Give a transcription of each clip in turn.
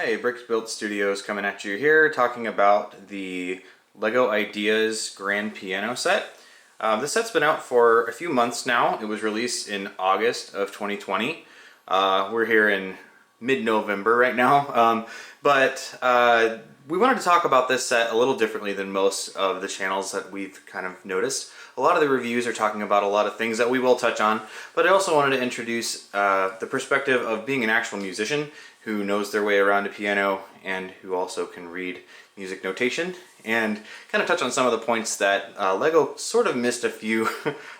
Hey, Bricks Built Studios coming at you here, talking about the LEGO Ideas Grand Piano set. This set's been out for a few months now. It was released in August of 2020. We're here in mid-November right now, but we wanted to talk about this set a little differently than most of the channels that we've kind of noticed. A lot of the reviews are talking about a lot of things that we will touch on, but I also wanted to introduce the perspective of being an actual musician who knows their way around a piano and who also can read music notation, and kind of touch on some of the points that LEGO sort of missed a few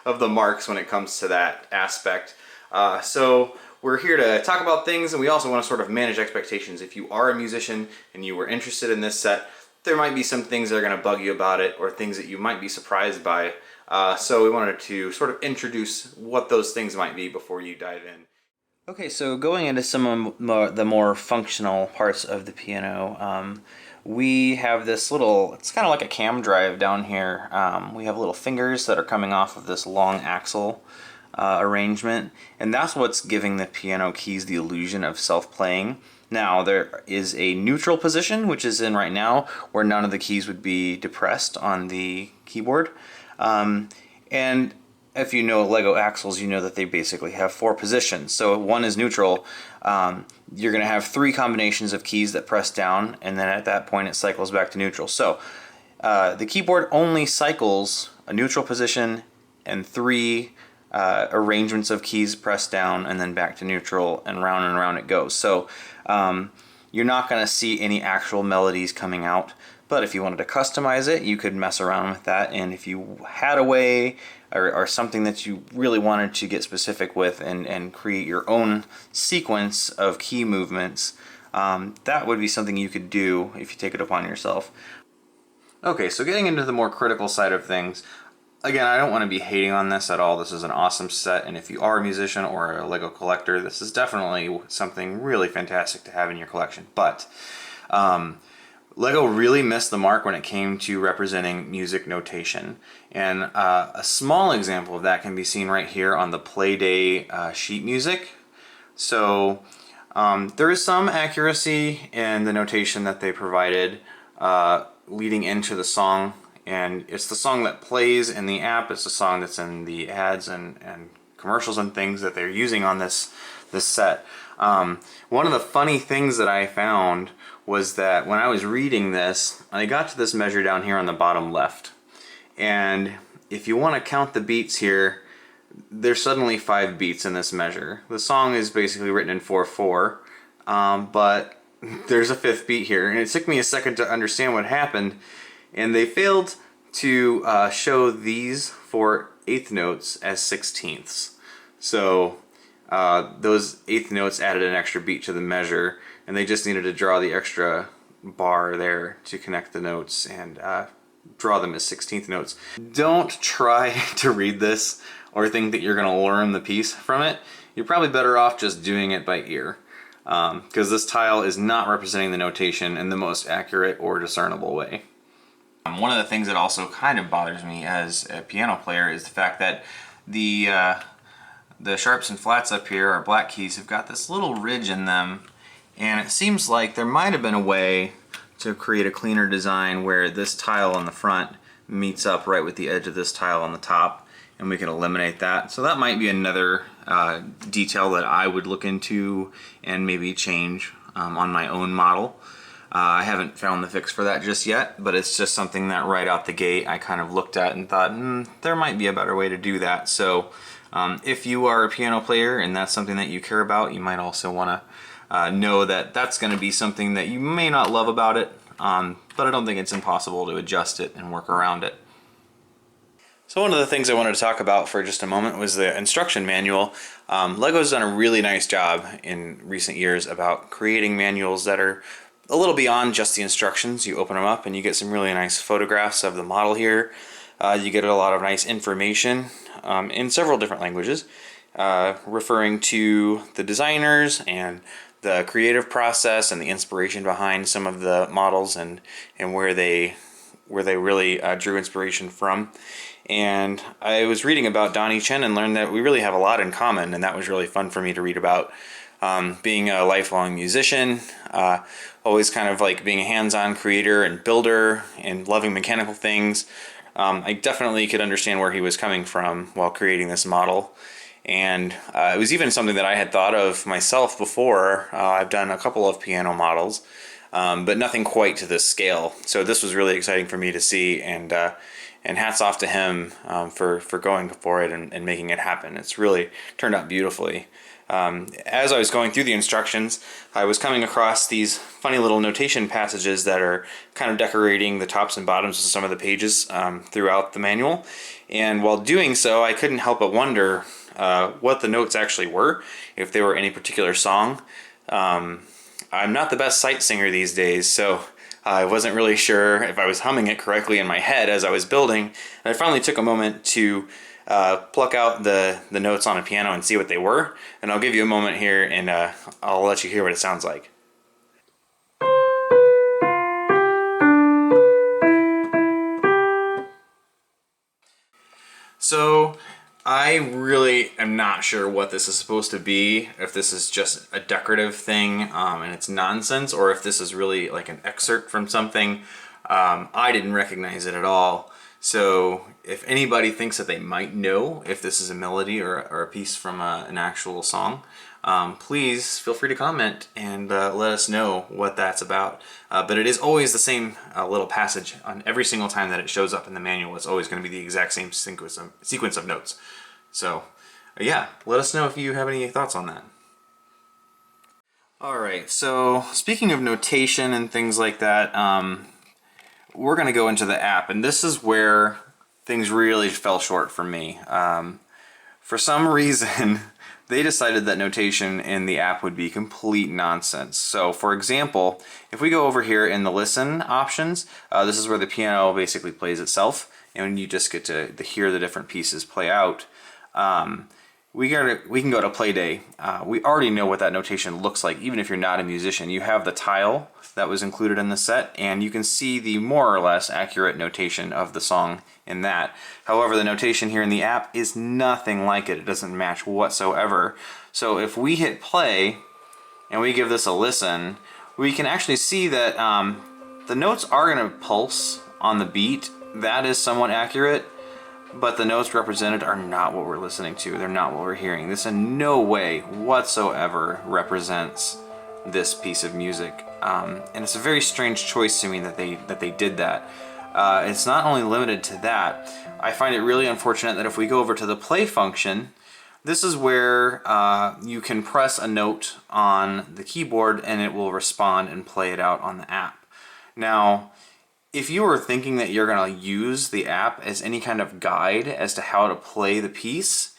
of the marks when it comes to that aspect. So we're here to talk about things, and we also want to sort of manage expectations. If you are a musician and you were interested in this set, there might be some things that are going to bug you about it, or things that you might be surprised by. So we wanted to sort of introduce what those things might be before you dive in. Okay, so going into some of the more functional parts of the piano, we have this little, it's kind of like a cam drive down here. We have little fingers that are coming off of this long axle arrangement, and that's what's giving the piano keys the illusion of self-playing. Now, there is a neutral position, which is in right now, where none of the keys would be depressed on the keyboard. And if you know Lego axles, you know that they basically have 4 positions. So if one is neutral, you're going to have 3 combinations of keys that press down, and then at that point it cycles back to neutral. So the keyboard only cycles a neutral position and 3 arrangements of keys pressed down and then back to neutral, and round it goes. So you're not going to see any actual melodies coming out. But if you wanted to customize it, you could mess around with that, and if you had a way or something that you really wanted to get specific with and create your own sequence of key movements, that would be something you could do if you take it upon yourself. Okay, so getting into the more critical side of things, again, I don't want to be hating on this at all. This is an awesome set, and if you are a musician or a LEGO collector, this is definitely something really fantastic to have in your collection. But LEGO really missed the mark when it came to representing music notation. And a small example of that can be seen right here on the Playday sheet music. So there is some accuracy in the notation that they provided leading into the song. And it's the song that plays in the app, it's the song that's in the ads and commercials and things that they're using on this set. One of the funny things that I found was that when I was reading this, I got to this measure down here on the bottom left. And if you want to count the beats here, there's suddenly 5 beats in this measure. The song is basically written in 4/4, but there's a 5th beat here. And it took me a second to understand what happened. And they failed to show these 4 eighth notes as 16ths. So those 8th notes added an extra beat to the measure, and they just needed to draw the extra bar there to connect the notes and draw them as 16th notes. Don't try to read this or think that you're going to learn the piece from it. You're probably better off just doing it by ear, because this tile is not representing the notation in the most accurate or discernible way. One of the things that also kind of bothers me as a piano player is the fact that the sharps and flats up here, our black keys, have got this little ridge in them, and it seems like there might have been a way to create a cleaner design where this tile on the front meets up right with the edge of this tile on the top, and we can eliminate that. So that might be another detail that I would look into and maybe change on my own model. I haven't found the fix for that just yet, but it's just something that right out the gate I kind of looked at and thought, there might be a better way to do that. So if you are a piano player and that's something that you care about, you might also want to know that that's going to be something that you may not love about it, but I don't think it's impossible to adjust it and work around it. So one of the things I wanted to talk about for just a moment was the instruction manual. LEGO's done a really nice job in recent years about creating manuals that are a little beyond just the instructions. You open them up and you get some really nice photographs of the model here. You get a lot of nice information in several different languages, referring to the designers and the creative process and the inspiration behind some of the models and where they really drew inspiration from. And I was reading about Donnie Chen and learned that we really have a lot in common, and that was really fun for me to read about. Being a lifelong musician, always kind of like being a hands-on creator and builder and loving mechanical things, I definitely could understand where he was coming from while creating this model. And it was even something that I had thought of myself before. I've done a couple of piano models, but nothing quite to this scale. So this was really exciting for me to see, and hats off to him for going for it and making it happen. It's really turned out beautifully. As I was going through the instructions, I was coming across these funny little notation passages that are kind of decorating the tops and bottoms of some of the pages throughout the manual. And while doing so, I couldn't help but wonder what the notes actually were, if they were any particular song. I'm not the best sight singer these days, so I wasn't really sure if I was humming it correctly in my head as I was building. And I finally took a moment to pluck out the notes on a piano and see what they were. And I'll give you a moment here, and I'll let you hear what it sounds like. So I really am not sure what this is supposed to be, if this is just a decorative thing and it's nonsense, or if this is really like an excerpt from something. I didn't recognize it at all. So if anybody thinks that they might know if this is a melody or a piece from an actual song, please feel free to comment and let us know what that's about. But it is always the same little passage on every single time that it shows up in the manual. It's always going to be the exact same sequence of notes. So yeah, let us know if you have any thoughts on that. Alright, so speaking of notation and things like that, we're going to go into the app, and this is where things really fell short for me. For some reason, they decided that notation in the app would be complete nonsense. So for example, if we go over here in the listen options, this is where the piano basically plays itself, and you just get to hear the different pieces play out. We can go to play day. We already know what that notation looks like, even if you're not a musician. You have the tile that was included in the set, and you can see the more or less accurate notation of the song in that. However, the notation here in the app is nothing like it. It doesn't match whatsoever. So if we hit play and we give this a listen, we can actually see that the notes are going to pulse on the beat. That is somewhat accurate. But the notes represented are not what we're listening to. They're not what we're hearing. This in no way whatsoever represents this piece of music. And it's a very strange choice to me that they did that. It's not only limited to that. I find it really unfortunate that if we go over to the play function, this is where you can press a note on the keyboard and it will respond and play it out on the app. Now, if you were thinking that you're going to use the app as any kind of guide as to how to play the piece,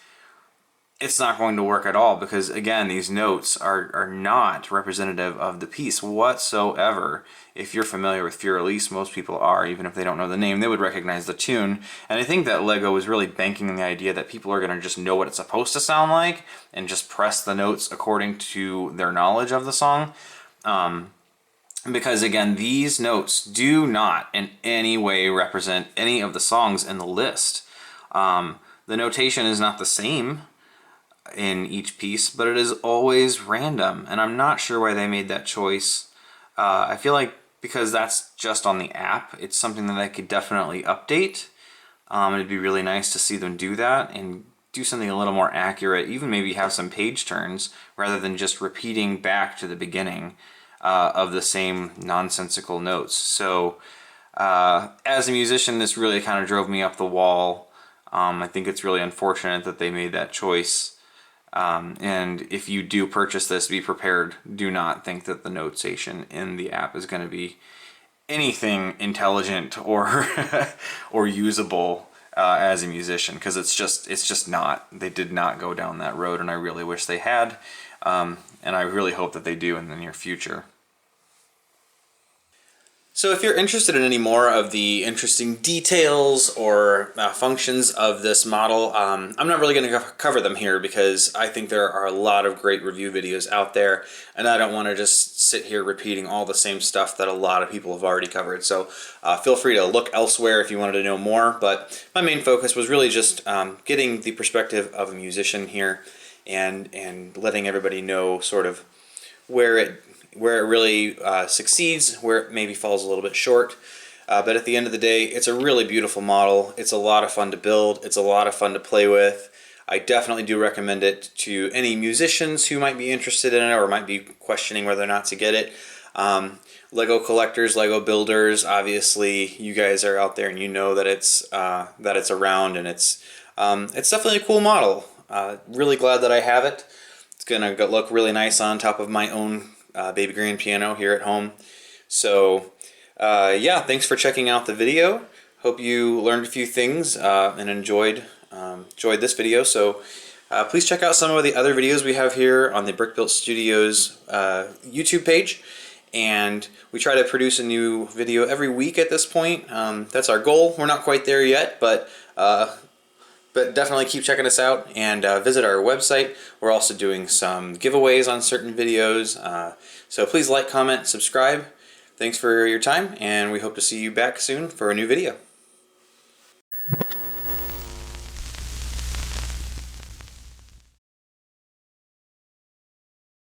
it's not going to work at all, because again, these notes are not representative of the piece whatsoever. If you're familiar with Fur Elise, most people are, even if they don't know the name, they would recognize the tune. And I think that Lego was really banking on the idea that people are going to just know what it's supposed to sound like and just press the notes according to their knowledge of the song. Because again, these notes do not in any way represent any of the songs in the list. The notation is not the same in each piece, but it is always random, and I'm not sure why they made that choice. I feel like because that's just on the app, it's something that I could definitely update. It'd be really nice to see them do that and do something a little more accurate, even maybe have some page turns rather than just repeating back to the beginning of the same nonsensical notes. So as a musician, this really kind of drove me up the wall. I think it's really unfortunate that they made that choice. And if you do purchase this, be prepared. Do not think that the notation in the app is going to be anything intelligent or or usable as a musician, because it's just not. They did not go down that road, and I really wish they had. And I really hope that they do in the near future. So if you're interested in any more of the interesting details or functions of this model, I'm not really going to cover them here because I think there are a lot of great review videos out there, and I don't want to just sit here repeating all the same stuff that a lot of people have already covered. So feel free to look elsewhere if you wanted to know more, but my main focus was really just getting the perspective of a musician here and letting everybody know sort of where it really succeeds, where it maybe falls a little bit short. But at the end of the day, it's a really beautiful model. It's a lot of fun to build. It's a lot of fun to play with. I definitely do recommend it to any musicians who might be interested in it or might be questioning whether or not to get it. Lego collectors, Lego builders, obviously you guys are out there and you know that it's around, and it's definitely a cool model. Really glad that I have it. It's gonna look really nice on top of my own baby grand piano here at home. So yeah, thanks for checking out the video. Hope you learned a few things and enjoyed this video. So please check out some of the other videos we have here on the Brick Built Studios YouTube page. And we try to produce a new video every week at this point. That's our goal. We're not quite there yet, but definitely keep checking us out and visit our website. We're also doing some giveaways on certain videos. So please like, comment, subscribe. Thanks for your time, and we hope to see you back soon for a new video.